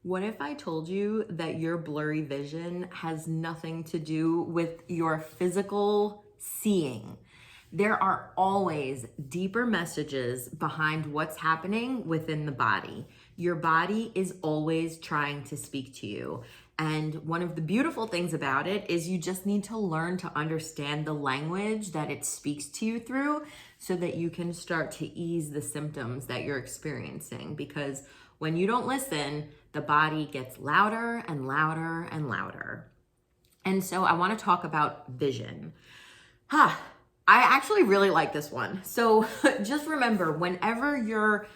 What if I told you that your blurry vision has nothing to do with your physical seeing? There are always deeper messages behind what's happening within the body. Your body is always trying to speak to you. And one of the beautiful things about it is you just need to learn to understand the language that it speaks to you through so that you can start to ease the symptoms that you're experiencing. Because when you don't listen, the body gets louder and louder and louder. And so I want to talk about vision. I actually really like this one. So just remember, whenever you're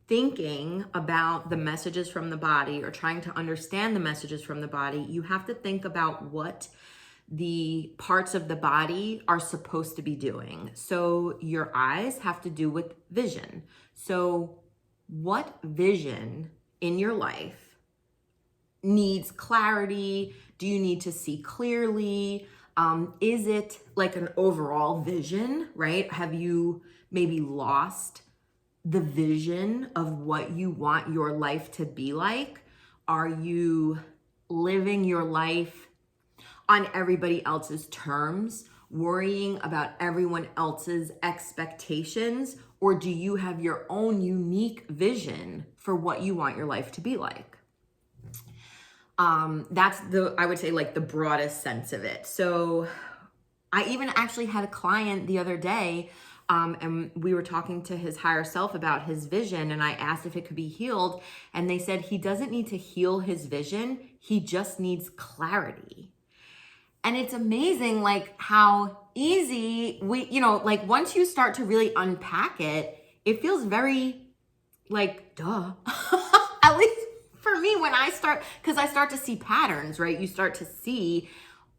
thinking about the messages from the body or trying to understand the messages from the body, you have to think about what the parts of the body are supposed to be doing. So your eyes have to do with vision. So what vision in your life needs clarity? Do you need to see clearly? Is it like an overall vision, right? Have you maybe lost the vision of what you want your life to be like? Are you living your life on everybody else's terms, worrying about everyone else's expectations? Or do you have your own unique vision for what you want your life to be like? That's I would say like the broadest sense of it. So I even actually had a client the other day, and we were talking to his higher self about his vision, and I asked if it could be healed, and they said he doesn't need to heal his vision, he just needs clarity. And it's amazing like how easy like once you start to really unpack it, it feels very like duh. At least for me, when I start to see patterns, right? You start to see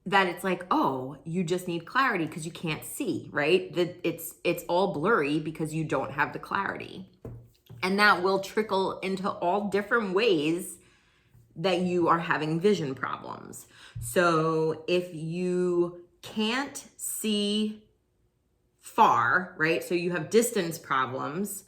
that it's like, oh, you just need clarity because you can't see, right? That it's all blurry because you don't have the clarity. And that will trickle into all different ways that you are having vision problems. So if you can't see far, right? So you have distance problems,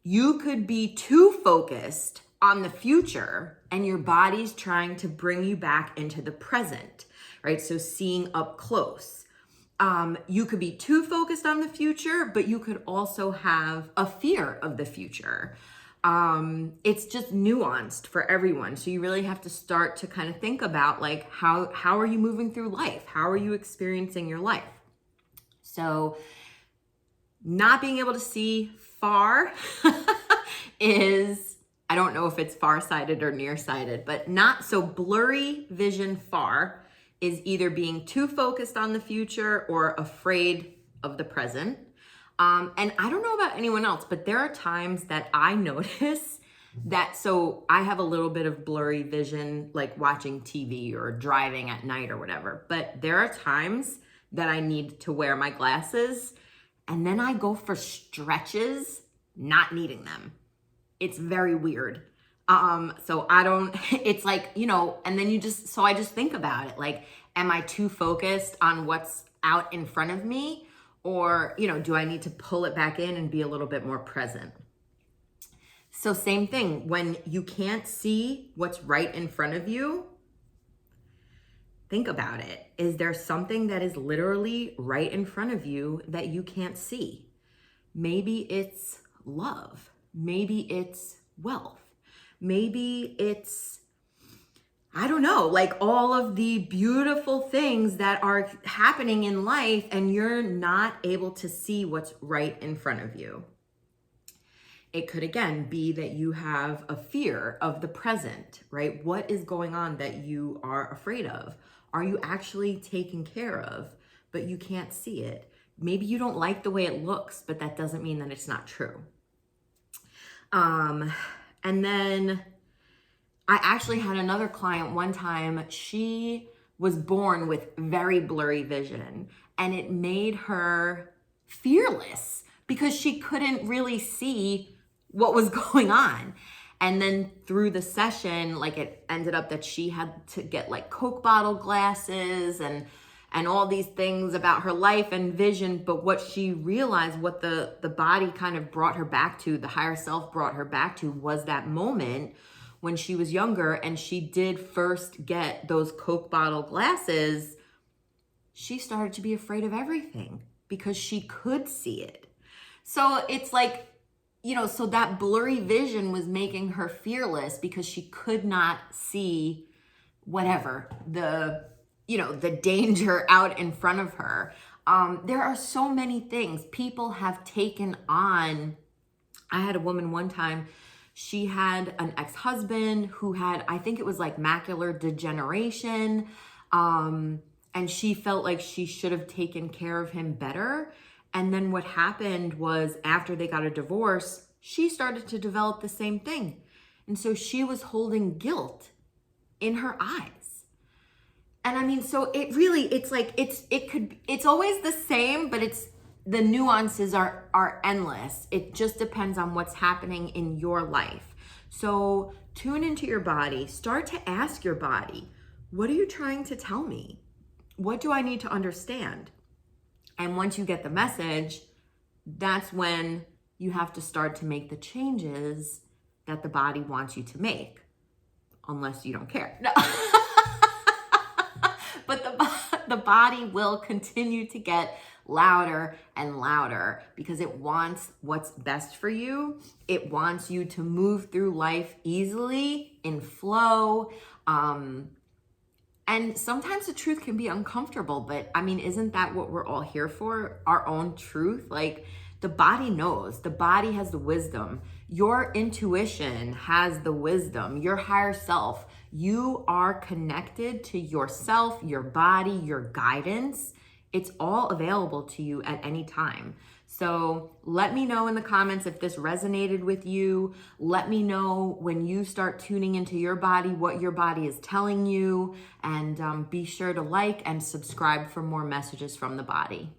you could be too focused on the future and your body's trying to bring you back into the present, right? So seeing up close. You could be too focused on the future, but you could also have a fear of the future. It's just nuanced for everyone. So you really have to start to kind of think about like, how are you moving through life? How are you experiencing your life? So not being able to see far is, I don't know if it's farsighted or nearsighted, but not so blurry vision far is either being too focused on the future or afraid of the present. And I don't know about anyone else, but there are times that I notice that, so I have a little bit of blurry vision, like watching TV or driving at night or whatever, but there are times that I need to wear my glasses and then I go for stretches, not needing them. It's very weird. So I don't, it's like, and then so I just think about it, like, am I too focused on what's out in front of me? Or, do I need to pull it back in and be a little bit more present? So same thing, when you can't see what's right in front of you, think about it. Is there something that is literally right in front of you that you can't see? Maybe it's love. Maybe it's wealth. Maybe it's, I don't know, like all of the beautiful things that are happening in life and you're not able to see what's right in front of you. It could, again, be that you have a fear of the present, right? What is going on that you are afraid of? Are you actually taken care of, but you can't see it? Maybe you don't like the way it looks, but that doesn't mean that it's not true. And then I actually had another client one time, she was born with very blurry vision and it made her fearless because she couldn't really see what was going on. And then through the session, like it ended up that she had to get like Coke bottle glasses and all these things about her life and vision. But what she realized, what the body kind of brought her back to, the higher self brought her back to, was that moment when she was younger and she did first get those Coke bottle glasses, she started to be afraid of everything because she could see it. So it's like, so that blurry vision was making her fearless because she could not see whatever the danger out in front of her. There are so many things people have taken on. I had a woman one time, she had an ex-husband who had, I think it was like macular degeneration. And she felt like she should have taken care of him better. And then what happened was after they got a divorce, she started to develop the same thing. And so she was holding guilt in her eyes. And I mean, so it really, it's like, it's always the same, but the nuances are endless. It just depends on what's happening in your life. So tune into your body, start to ask your body, what are you trying to tell me? What do I need to understand? And once you get the message, that's when you have to start to make the changes that the body wants you to make, unless you don't care. No. But the body will continue to get louder and louder because it wants what's best for you. It wants you to move through life easily, in flow. And sometimes the truth can be uncomfortable, but I mean, isn't that what we're all here for? Our own truth? Like, the body knows. The body has the wisdom. Your intuition has the wisdom. Your higher self. You are connected to yourself, your body, your guidance. It's all available to you at any time. So let me know in the comments if this resonated with you. Let me know when you start tuning into your body, what your body is telling you. And be sure to like and subscribe for more messages from the body.